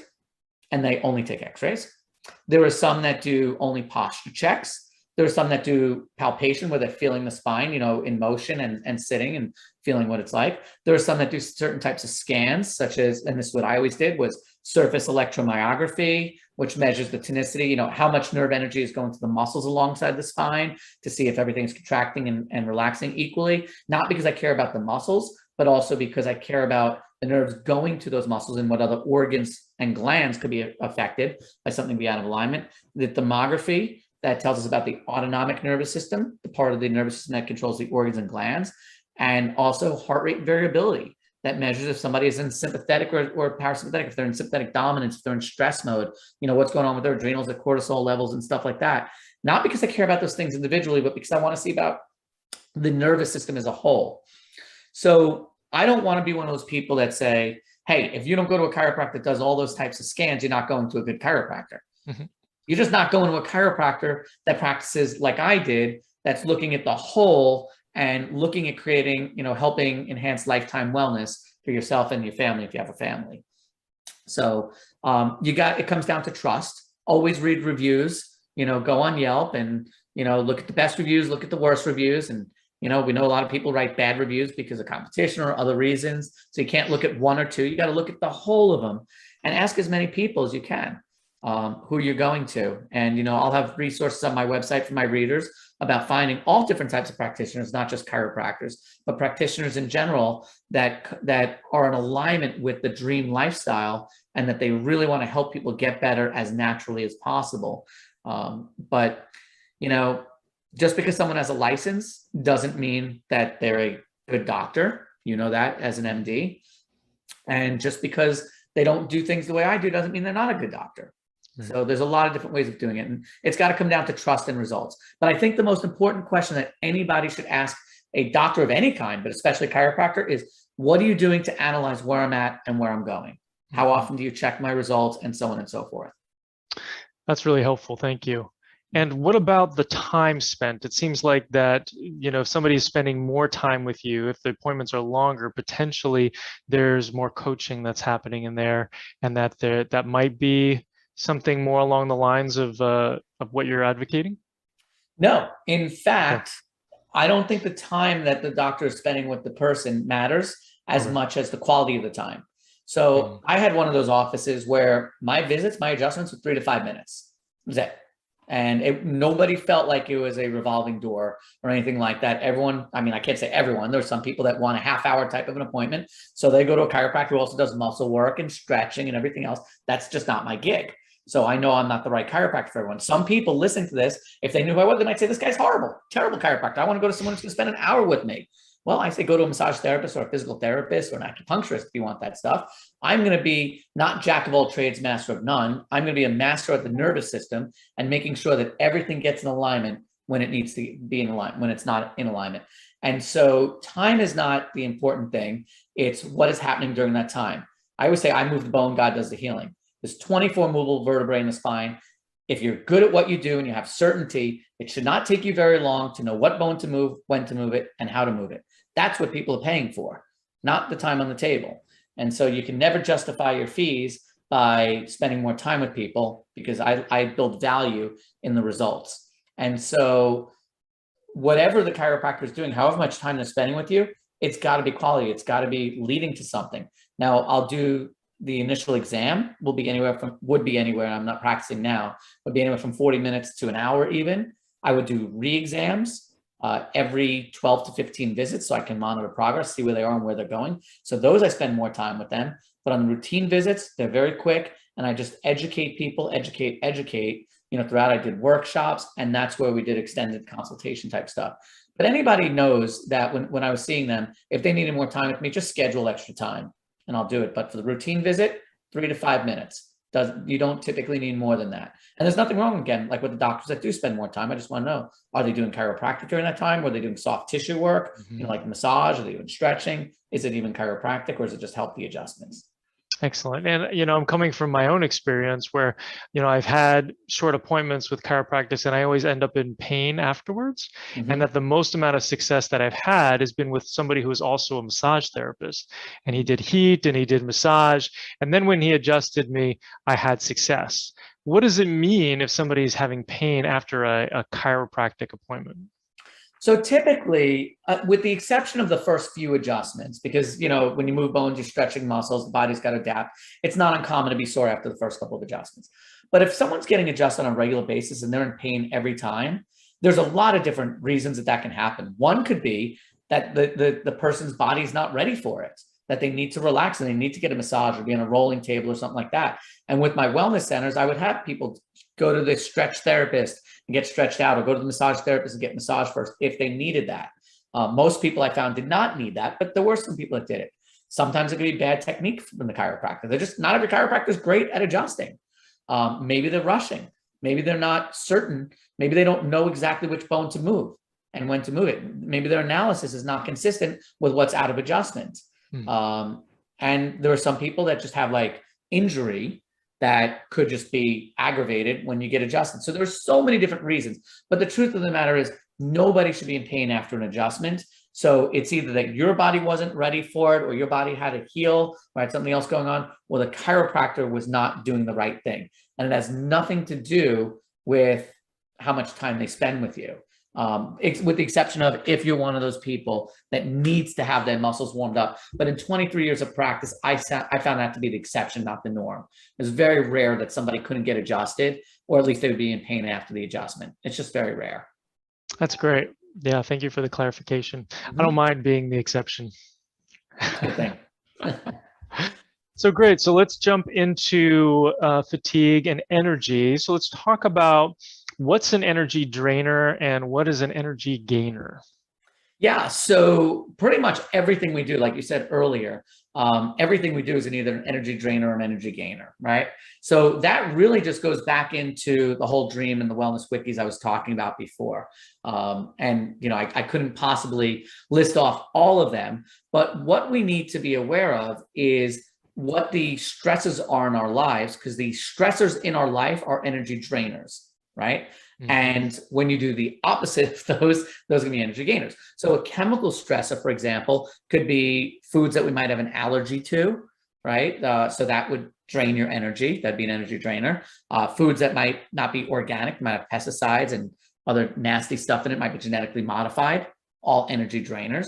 and they only take x-rays. There are some that do only posture checks. There are some that do palpation where they're feeling the spine, in motion and sitting and feeling what it's like. There are some that do certain types of scans, such as, and this is what I always did, was surface electromyography, which measures the tonicity, how much nerve energy is going to the muscles alongside the spine to see if everything's contracting and relaxing equally. Not because I care about the muscles, but also because I care about the nerves going to those muscles and what other organs and glands could be affected by something being out of alignment. The thermography, that tells us about the autonomic nervous system, the part of the nervous system that controls the organs and glands, and also heart rate variability that measures if somebody is in sympathetic or parasympathetic, if they're in sympathetic dominance, if they're in stress mode, what's going on with their adrenals, their cortisol levels and stuff like that. Not because I care about those things individually, but because I want to see about the nervous system as a whole. So I don't want to be one of those people that say, hey, if you don't go to a chiropractor that does all those types of scans, you're not going to a good chiropractor. Mm-hmm. You're just not going to a chiropractor that practices like I did, that's looking at the whole and looking at creating, helping enhance lifetime wellness for yourself and your family if you have a family. So it comes down to trust. Always read reviews, go on Yelp and, look at the best reviews, look at the worst reviews. And, we know a lot of people write bad reviews because of competition or other reasons. So you can't look at one or two. You got to look at the whole of them and ask as many people as you can. Who you're going to. And, I'll have resources on my website for my readers about finding all different types of practitioners, not just chiropractors, but practitioners in general that are in alignment with the dream lifestyle and that they really want to help people get better as naturally as possible. But, just because someone has a license doesn't mean that they're a good doctor, that as an MD. And just because they don't do things the way I do doesn't mean they're not a good doctor. So there's a lot of different ways of doing it. And it's got to come down to trust and results. But I think the most important question that anybody should ask a doctor of any kind, but especially a chiropractor, is what are you doing to analyze where I'm at and where I'm going? How often do you check my results and so on and so forth? That's really helpful. Thank you. And what about the time spent? It seems like that, if somebody is spending more time with you, if the appointments are longer, potentially there's more coaching that's happening in there, and that might be something more along the lines of what you're advocating? No, in fact, I don't think the time that the doctor is spending with the person matters as much as the quality of the time. So I had one of those offices where my adjustments were 3 to 5 minutes. That was it. And nobody felt like it was a revolving door or anything like that. Everyone, I can't say everyone, there's some people that want a half-hour type of an appointment. So they go to a chiropractor who also does muscle work and stretching and everything else. That's just not my gig. So I know I'm not the right chiropractor for everyone. Some people listening to this, if they knew who I was, they might say, this guy's horrible, terrible chiropractor. I want to go to someone who's going to spend an hour with me. Well, I say go to a massage therapist or a physical therapist or an acupuncturist if you want that stuff. I'm going to be not jack of all trades, master of none. I'm going to be a master of the nervous system and making sure that everything gets in alignment when it needs to be in alignment, when it's not in alignment. And so time is not the important thing. It's what is happening during that time. I always say, I move the bone, God does the healing. There's 24 movable vertebrae in the spine. If you're good at what you do and you have certainty, it should not take you very long to know what bone to move, when to move it, and how to move it. That's what people are paying for, not the time on the table. And so you can never justify your fees by spending more time with people, because I build value in the results. And so whatever the chiropractor is doing, however much time they're spending with you, it's got to be quality. It's got to be leading to something. Now, I'll do the initial exam would be anywhere, I'm not practicing now, would be anywhere from 40 minutes to an hour even. I would do re-exams every 12 to 15 visits so I can monitor progress, see where they are and where they're going. So those I spend more time with them. But on the routine visits, they're very quick, and I just educate people, educate. Throughout I did workshops, and that's where we did extended consultation type stuff. But anybody knows that when I was seeing them, if they needed more time with me, just schedule extra time and I'll do it. But for the routine visit, 3 to 5 minutes. You don't typically need more than that. And there's nothing wrong, again, like with the doctors that do spend more time. I just want to know, are they doing chiropractic during that time? Or are they doing soft tissue work, like massage? Are they doing stretching? Is it even chiropractic, or is it just healthy adjustments? Excellent. And, I'm coming from my own experience where, I've had short appointments with chiropractors and I always end up in pain afterwards. And that the most amount of success that I've had has been with somebody who is also a massage therapist. And he did heat and he did massage. And then when he adjusted me, I had success. What does it mean if somebody's having pain after a chiropractic appointment? So typically, with the exception of the first few adjustments, because, when you move bones, you're stretching muscles, the body's got to adapt. It's not uncommon to be sore after the first couple of adjustments. But if someone's getting adjusted on a regular basis and they're in pain every time, there's a lot of different reasons that can happen. One could be that the person's body's not ready for it, that they need to relax and they need to get a massage or be on a rolling table or something like that. And with my wellness centers, I would have people go to the stretch therapist and get stretched out, or go to the massage therapist and get massage first if they needed that. Most people I found did not need that, but there were some people that did it. Sometimes it could be bad technique from the chiropractor. They're just, not every chiropractor is great at adjusting. Maybe they're rushing. Maybe they're not certain. Maybe they don't know exactly which bone to move and when to move it. Maybe their analysis is not consistent with what's out of adjustment. And there are some people that just have like injury that could just be aggravated when you get adjusted. So there's so many different reasons, but the truth of the matter is nobody should be in pain after an adjustment. So it's either that your body wasn't ready for it, or your body had to heal, or had something else going on, or the chiropractor was not doing the right thing. And it has nothing to do with how much time they spend with you. With the exception of if you're one of those people that needs to have their muscles warmed up. But in 23 years of practice, I found that to be the exception, not the norm. It's very rare that somebody couldn't get adjusted, or at least they would be in pain after the adjustment. It's just very rare. That's great. Yeah, thank you for the clarification. I don't mind being the exception. Good thing. So great. So let's jump into fatigue and energy. So let's talk about what's an energy drainer and what is an energy gainer? Yeah, so pretty much everything we do, like you said earlier, everything we do is either an energy drainer or an energy gainer, right? So that really just goes back into the whole dream and the wellness wikis I was talking about before. And, I couldn't possibly list off all of them, but what we need to be aware of is what the stresses are in our lives, because the stressors in our life are energy drainers, right? And when you do the opposite of those are going to be energy gainers. So a chemical stressor, for example, could be foods that we might have an allergy to, right? So that would drain your energy. That'd be an energy drainer. Foods that might not be organic, might have pesticides and other nasty stuff in it, might be genetically modified, all energy drainers.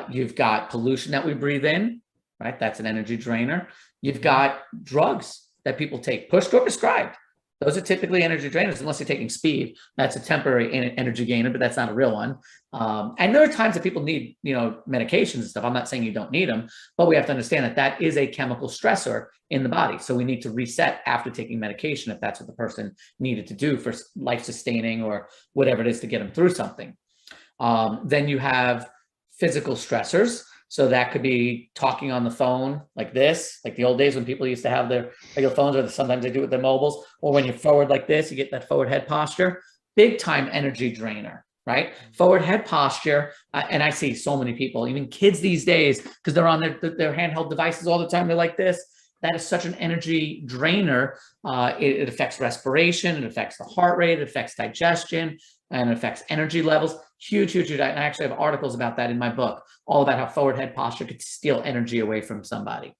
You've got pollution that we breathe in, right? That's an energy drainer. You've got drugs that people take, pushed or prescribed. Those are typically energy drainers, unless you're taking speed. That's a temporary energy gainer, but that's not a real one. And there are times that people need, medications and stuff. I'm not saying you don't need them, but we have to understand that that is a chemical stressor in the body. So we need to reset after taking medication if that's what the person needed to do for life-sustaining or whatever it is to get them through something. Then you have physical stressors. So that could be talking on the phone like this, like the old days when people used to have their regular phones, or sometimes they do it with their mobiles, or when you're forward like this, you get that forward head posture. Big time energy drainer, right? Forward head posture. And I see so many people, even kids these days, because they're on their handheld devices all the time. They're like this. That is such an energy drainer. It affects respiration. It affects the heart rate. It affects digestion, and it affects energy levels. Huge, huge, huge. I actually have articles about that in my book, all about how forward head posture could steal energy away from somebody.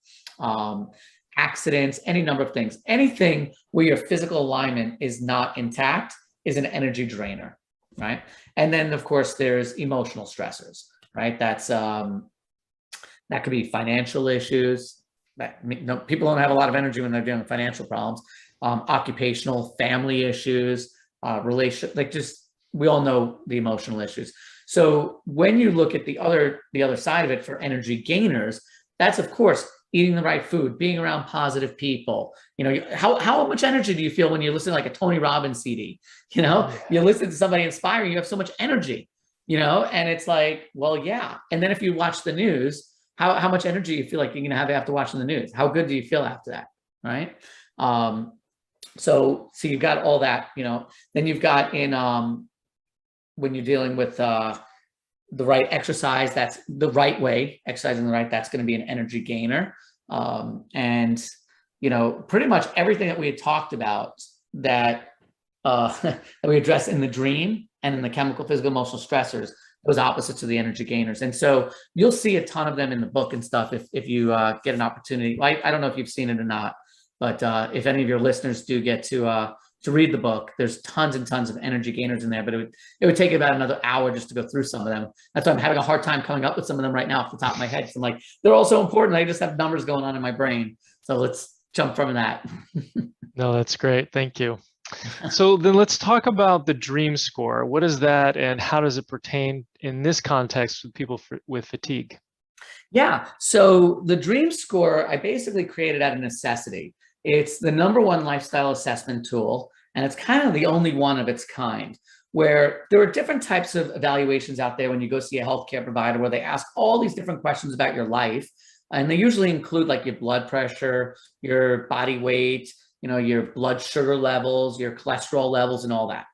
Accidents, any number of things. Anything where your physical alignment is not intact is an energy drainer, right? And then, of course, there's emotional stressors, right? That could be financial issues. People don't have a lot of energy when they're dealing with financial problems. Occupational, family issues, we all know the emotional issues. So when you look at the other side of it for energy gainers, that's of course eating the right food, being around positive people. How much energy do you feel when you listen to like a Tony Robbins CD? You listen to somebody inspiring, you have so much energy, and it's like, well, yeah. And then if you watch the news, how much energy you feel like you're going to have after watching the news? How good do you feel after that? right? So you've got all that, then you've got when you're dealing with the right exercise, that's the right way, exercising the right, that's going to be an energy gainer. And, pretty much everything that we had talked about that, that we address in the dream and in the chemical, physical, emotional stressors, those opposites of the energy gainers. And so you'll see a ton of them in the book and stuff if you get an opportunity. I don't know if you've seen it or not, but if any of your listeners do get to read the book, there's tons and tons of energy gainers in there, but it would take about another hour just to go through some of them. That's why I'm having a hard time coming up with some of them right now off the top of my head. So I'm like, they're all so important. I just have numbers going on in my brain. So let's jump from that. No, that's great. Thank you. So then let's talk about the dream score. What is that and how does it pertain in this context with people with fatigue? Yeah. So the dream score, I basically created out of necessity. It's the #1 lifestyle assessment tool, and it's kind of the only one of its kind, where there are different types of evaluations out there when you go see a healthcare provider where they ask all these different questions about your life. And they usually include like your blood pressure, your body weight, your blood sugar levels, your cholesterol levels, and all that.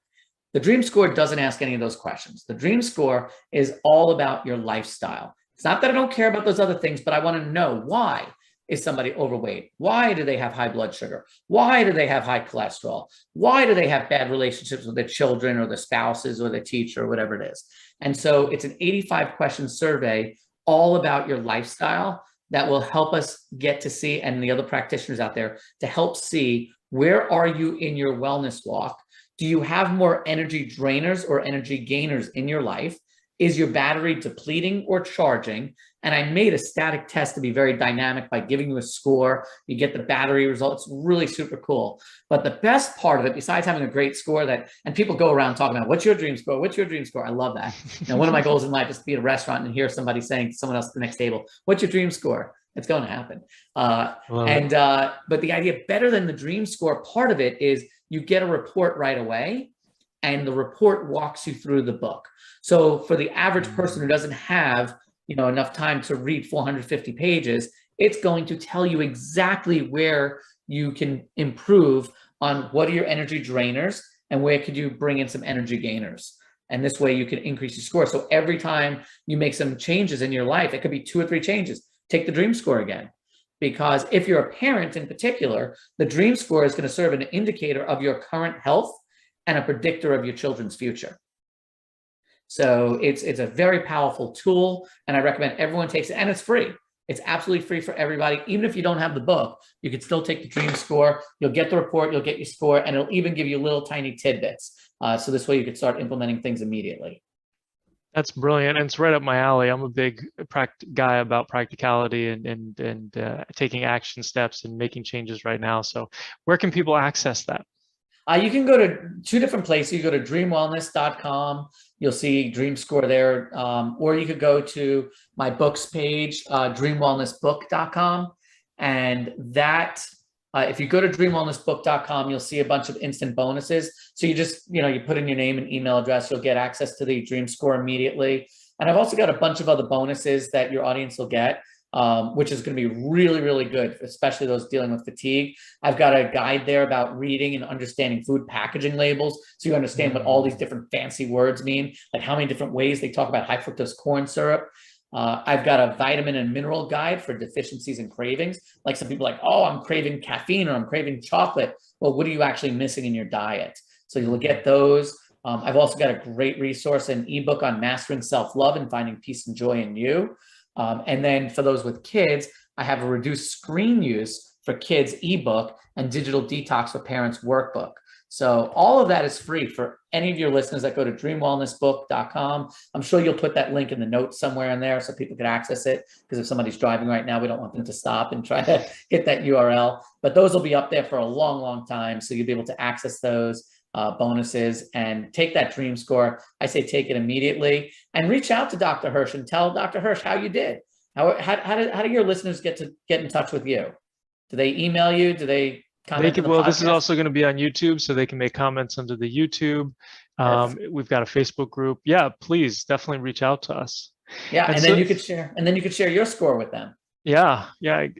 The dream score doesn't ask any of those questions. The dream score is all about your lifestyle. It's not that I don't care about those other things, but I want to know, why is somebody overweight? Why do they have high blood sugar? Why do they have high cholesterol? Why do they have bad relationships with their children or their spouses or their teacher or whatever it is? And so it's an 85-question survey all about your lifestyle that will help us get to see, and the other practitioners out there, to help see, where are you in your wellness walk? Do you have more energy drainers or energy gainers in your life? Is your battery depleting or charging? And I made a static test to be very dynamic by giving you a score. You get the battery results, really super cool. But the best part of it, besides having a great score and people go around talking about, what's your dream score? What's your dream score? I love that. One of my goals in life is to be at a restaurant and hear somebody saying to someone else at the next table, what's your dream score? It's going to happen. But the idea better than the dream score part of it is you get a report right away, and the report walks you through the book. So for the average person who doesn't have enough time to read 450 pages, it's going to tell you exactly where you can improve on what are your energy drainers and where could you bring in some energy gainers. And this way you can increase your score. So every time you make some changes in your life, it could be 2 or 3 changes, take the dream score again. Because if you're a parent in particular, the dream score is going to serve an indicator of your current health and a predictor of your children's future. So it's a very powerful tool, and I recommend everyone takes it, and it's free. It's absolutely free for everybody. Even if you don't have the book, you can still take the dream score. You'll get the report, you'll get your score, and it'll even give you little tiny tidbits. So this way you can start implementing things immediately. That's brilliant. And it's right up my alley. I'm a big guy about practicality and taking action steps and making changes right now. So where can people access that? You can go to 2 different places. You go to dreamwellness.com. You'll see Dream Score there. Or you could go to my books page, dreamwellnessbook.com. And that, if you go to dreamwellnessbook.com, you'll see a bunch of instant bonuses. So you just, you put in your name and email address, you'll get access to the Dream Score immediately. And I've also got a bunch of other bonuses that your audience will get, which is going to be really, really good, especially those dealing with fatigue. I've got a guide there about reading and understanding food packaging labels, so you understand what all these different fancy words mean, like how many different ways they talk about high fructose corn syrup. I've got a vitamin and mineral guide for deficiencies and cravings. Like some people are like, oh, I'm craving caffeine or I'm craving chocolate. Well, what are you actually missing in your diet? So you'll get those. I've also got a great resource, an ebook on mastering self-love and finding peace and joy in you. And then for those with kids, I have a reduced screen use for kids ebook and digital detox for parents workbook. So all of that is free for any of your listeners that go to dreamwellnessbook.com. I'm sure you'll put that link in the notes somewhere in there so people can access it, because if somebody's driving right now, we don't want them to stop and try to hit that URL. But those will be up there for a long, long time. So you'll be able to access those bonuses and take that dream score. I say take it immediately and reach out to Dr. Hirsch and tell Dr. Hirsch how you did. How do your listeners get in touch with you? Do they email you? Do they comment? Well, this is also going to be on YouTube, so they can make comments under the YouTube. We've got a Facebook group. Yeah, please definitely reach out to us. Yeah, and then you could share your score with them. Yeah,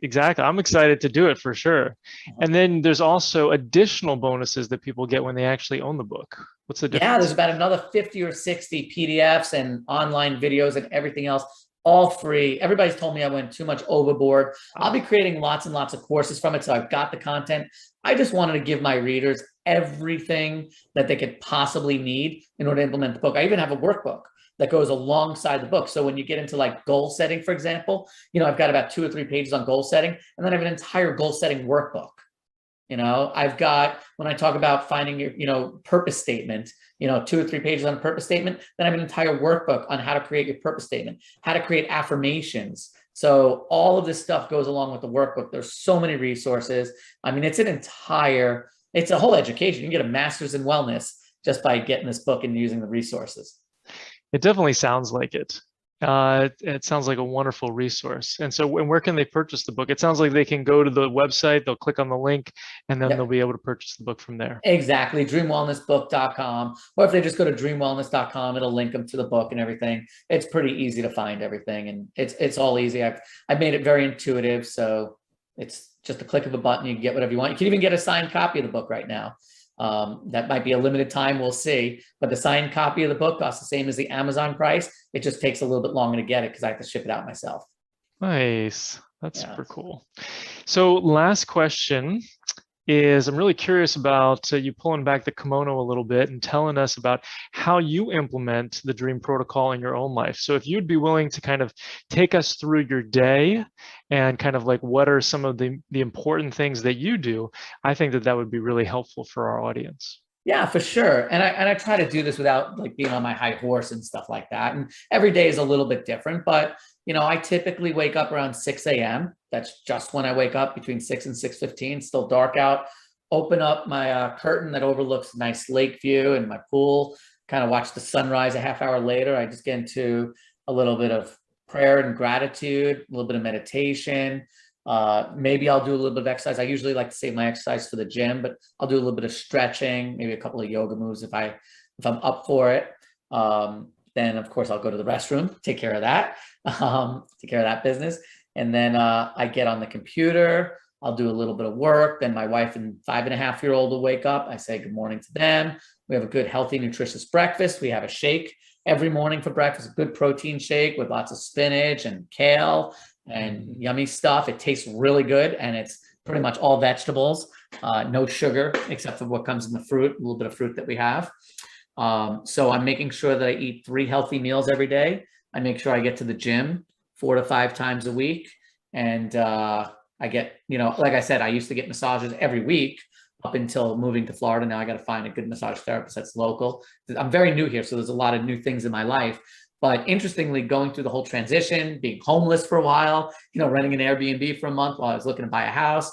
exactly. I'm excited to do it for sure. And then there's also additional bonuses that people get when they actually own the book. What's the Yeah, there's difference? about another 50 or 60 PDFs and online videos and everything else, all free. Everybody's told me I went too much overboard. I'll be Oh, creating lots and lots of courses from it. So I've got the content. I just wanted to give my readers everything that they could possibly need in order to implement the book. I even have a workbook that goes alongside the book. So when you get into like goal setting, for example, I've got about 2 or 3 pages on goal setting, and then I have an entire goal setting workbook. I've got, when I talk about finding your, purpose statement, 2 or 3 pages on a purpose statement, then I have an entire workbook on how to create your purpose statement, how to create affirmations. So all of this stuff goes along with the workbook. There's so many resources. I mean, it's a whole education. You can get a master's in wellness just by getting this book and using the resources. it definitely sounds like it. It sounds like a wonderful resource. And so, where can they purchase the book? It sounds like they can go to the website, they'll click on the link, and then they'll Yep. be able to purchase the book from there. Exactly. Dreamwellnessbook.com. Or if they just go to dreamwellness.com, it'll link them to the book and everything. It's pretty easy to find everything. And it's all easy. I've made it very intuitive. So it's just a click of a button. You can get whatever you want. You can even get a signed copy of the book right now. That might be a limited time. We'll see. But the signed copy of the book costs the same as the Amazon price. It just takes a little bit longer to get it because I have to ship it out myself. Nice. That's Yeah. super cool. So, last question is I'm really curious about you pulling back the kimono a little bit and telling us about how you implement the dream protocol in your own life. So if you'd be willing to kind of take us through your day and kind of like what are some of the important things that you do, I think that that would be really helpful for our audience. Yeah, for sure. And I try to do this without like being on my high horse and stuff like that. And every day is a little bit different, but I typically wake up around 6 a.m. That's just when I wake up, between 6 and 6:15, still dark out. Open up my curtain that overlooks a nice lake view and my pool, kind of watch the sunrise a half hour later. I just get into a little bit of prayer and gratitude, a little bit of meditation. Maybe I'll do a little bit of exercise. I usually like to save my exercise for the gym, but I'll do a little bit of stretching, maybe a couple of yoga moves if I'm up for it. Then of course I'll go to the restroom, take care of that, take care of that business. And then I get on the computer. I'll do a little bit of work. Then my wife and 5.5-year-old will wake up. I say good morning to them. We have a good, healthy, nutritious breakfast. We have a shake every morning for breakfast, a good protein shake with lots of spinach and kale and yummy stuff. It tastes really good, and it's pretty much all vegetables, no sugar except for what comes in the fruit, a little bit of fruit that we have. So I'm making sure that I eat 3 healthy meals every day. I make sure I get to the gym 4 to 5 times a week. And I get, like I said, I used to get massages every week up until moving to Florida. Now I got to find a good massage therapist that's local. I'm very new here, so there's a lot of new things in my life. But interestingly, going through the whole transition, being homeless for a while, renting an Airbnb for a month while I was looking to buy a house,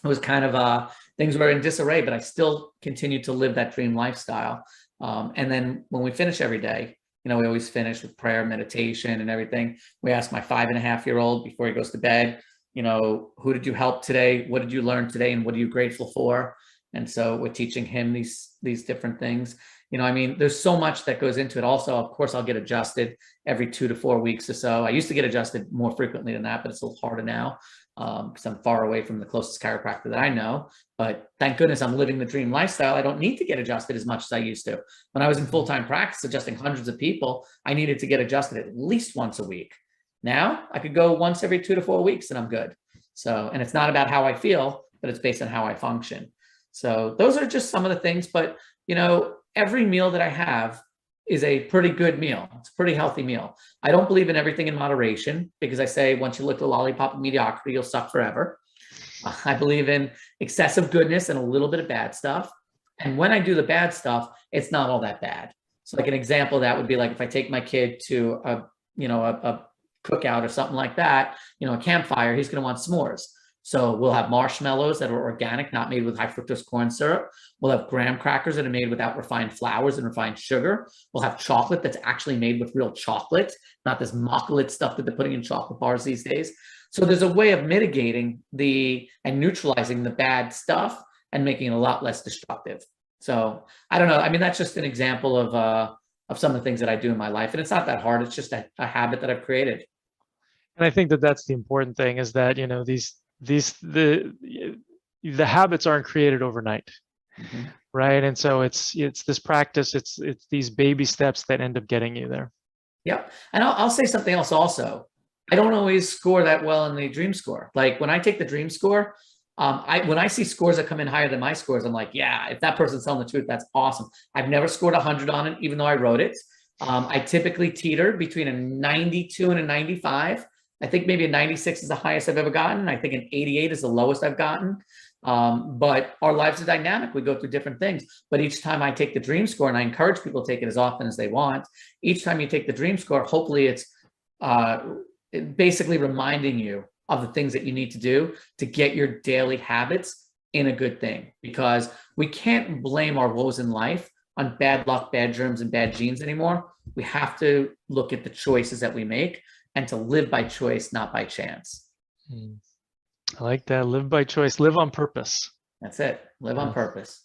it was kind of things were in disarray, but I still continued to live that dream lifestyle. And then when we finish every day, we always finish with prayer, meditation, and everything. We ask my 5.5-year-old before he goes to bed, who did you help today? What did you learn today? And what are you grateful for? And so we're teaching him these different things. There's so much that goes into it. Also, of course, I'll get adjusted every 2 to 4 weeks or so. I used to get adjusted more frequently than that, but it's a little harder now because I'm far away from the closest chiropractor that I know. But thank goodness I'm living the dream lifestyle. I don't need to get adjusted as much as I used to. When I was in full-time practice, adjusting hundreds of people, I needed to get adjusted at least once a week. Now I could go once every 2 to 4 weeks and I'm good. So, and it's not about how I feel, but it's based on how I function. So those are just some of the things, but every meal that I have is a pretty good meal. It's a pretty healthy meal. I don't believe in everything in moderation because I say once you lick the lollipop of mediocrity, you'll suck forever. I believe in excessive goodness and a little bit of bad stuff. And when I do the bad stuff, it's not all that bad. So like an example of that would be like if I take my kid to a cookout or something like that, a campfire, he's going to want s'mores. So we'll have marshmallows that are organic, not made with high fructose corn syrup. We'll have graham crackers that are made without refined flours and refined sugar. We'll have chocolate that's actually made with real chocolate, not this mock-lit stuff that they're putting in chocolate bars these days. So there's a way of mitigating and neutralizing the bad stuff and making it a lot less destructive. So I don't know. That's just an example of some of the things that I do in my life. And it's not that hard. It's just a habit that I've created. And I think that that's the important thing, is that, you know, the habits aren't created overnight, right? And so it's this practice, it's these baby steps that end up getting you there. Yep. And I'll say something else also. I don't always score that well in the dream score. Like when I take the dream score, when I see scores that come in higher than my scores, I'm like, yeah, if that person's telling the truth, that's awesome. I've never scored 100 on it, even though I wrote it. I typically teeter between a 92 and a 95. I think maybe a 96 is the highest I've ever gotten. I think an 88 is the lowest I've gotten. But our lives are dynamic. We go through different things. But each time I take the dream score, and I encourage people to take it as often as they want, each time you take the dream score, hopefully it's basically reminding you of the things that you need to do to get your daily habits in a good thing. Because we can't blame our woes in life on bad luck, bad germs, and bad genes anymore. We have to look at the choices that we make and to live by choice, not by chance. I like that. Live by choice, live on purpose. That's it. Live on purpose.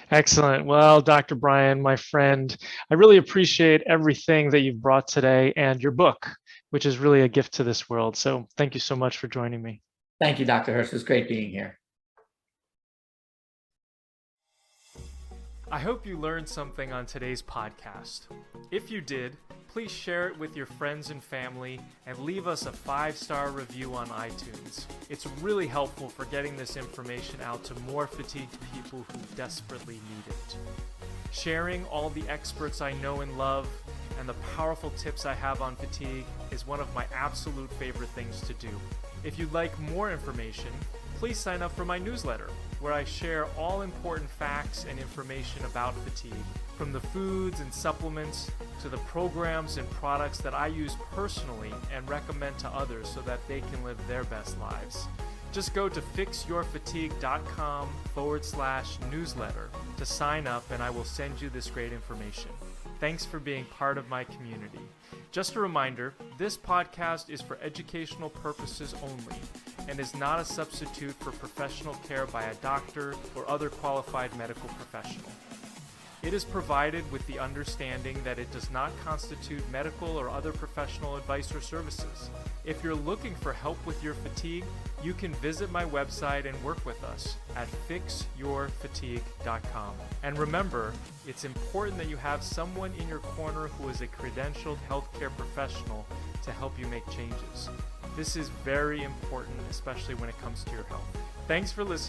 Excellent. Well, Dr. Brian, my friend, I really appreciate everything that you've brought today and your book, which is really a gift to this world. So thank you so much for joining me. Thank you, Dr. Hirsch. It was great being here. I hope you learned something on today's podcast. If you did, please share it with your friends and family and leave us a 5-star review on iTunes. It's really helpful for getting this information out to more fatigued people who desperately need it. Sharing all the experts I know and love and the powerful tips I have on fatigue is one of my absolute favorite things to do. If you'd like more information, please sign up for my newsletter, where I share all important facts and information about fatigue, from the foods and supplements to the programs and products that I use personally and recommend to others so that they can live their best lives. Just go to fixyourfatigue.com/newsletter to sign up, and I will send you this great information. Thanks for being part of my community. Just a reminder, this podcast is for educational purposes only and is not a substitute for professional care by a doctor or other qualified medical professional. It is provided with the understanding that it does not constitute medical or other professional advice or services. If you're looking for help with your fatigue, you can visit my website and work with us at fixyourfatigue.com. And remember, it's important that you have someone in your corner who is a credentialed healthcare professional to help you make changes. This is very important, especially when it comes to your health. Thanks for listening.